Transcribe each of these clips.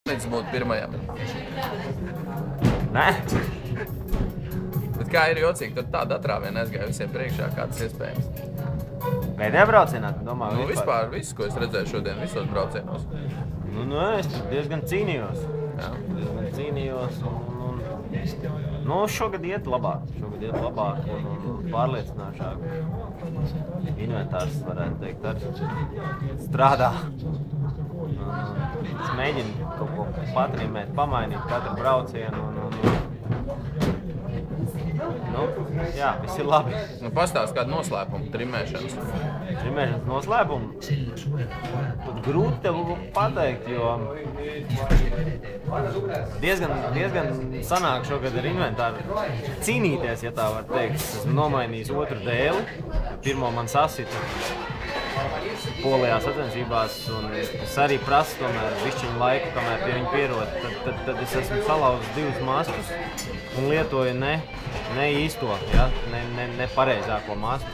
Līdz būt pirmajam. Nē. Bet kā ir jocīgi, tur tāda atrāviena aizgāja visiem priekšā, kā tas iespējams. Pēdējā braucienā, tu domā, vispār viss, ko es redzēju šodien, visos braucienos. Es diezgan cīnījos. Jā. Diezgan cīnījos un šogad iet labāk. Un pārliecināšāk. Inventārs, varētu teikt, arī strādā. Es mēģinu kaut ko patrimēt, pamainīt katru braucienu jā, viss ir labi. Pastāst kādu noslēpumu trimēšanas. Trimēšanas noslēpumu? Pat grūti tev pateikt, jo diezgan sanāk šogad ar inventāru cīnīties, ja tā var teikt. Esmu nomainījis otru dēli, pirmo man sasita Polijā sacensībās, un es arī prasu tomēr bišķiņu laiku, kamēr pie viņa pierod. Tad es esmu salauzis divus mastus un lietoju ne īsto, ja? ne pareizāko mastu,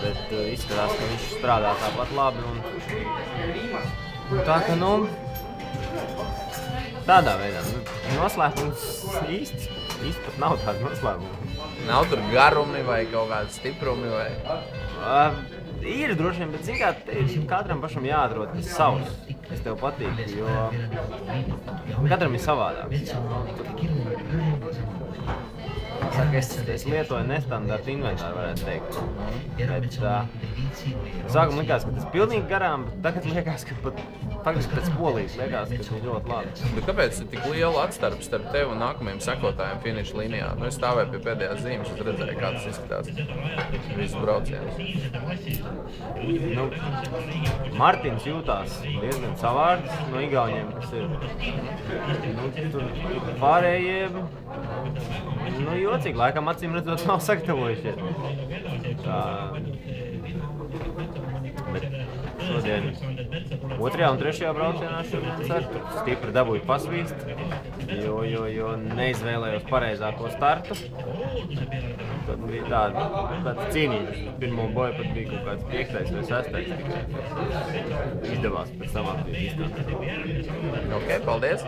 bet izskatās, ka viņš strādā tāpat labi. Tā ka, tādā veidā. Noslēpums īsti pat nav tāda noslēpuma. Nav tur garumi vai kaut kādi stiprumi vai? Ir droši vien, bet zin kā, katram pašam jāatrod tas savs, kas tev patīk, jo katram ir savādāks. Es lietoju nestandarta inventāru, varētu teikt. Bet sākumā likās, ka tas pilnīgi garām, bet tagad liekas, ka pat faktiski pēc Polijas liekas, ka tas ir ļoti labi. Bet kāpēc ir tik liela atstarpe starp tevi un nākamajiem sekotājiem finiša līnijā? Es stāvēju pie pēdējās zīmes, es redzēju, kā tas izskatās visus braucienus. Martins jūtās diezgan savārds no igauņiem, kas ir tur pārējiem. Jocīgi, laikam acīm redzot nav sagatavojušies. Bet šodien otrajā un trešajā braucienā šodien stipri dabūju pasvīst, jo neizvēlējos pareizāko startu. Tad bija tāda cīnība. Pirmo boju pat bija kaut kāds 5. vai 6. tikai. Izdevās pēc tam atgriezt. Ok, paldies!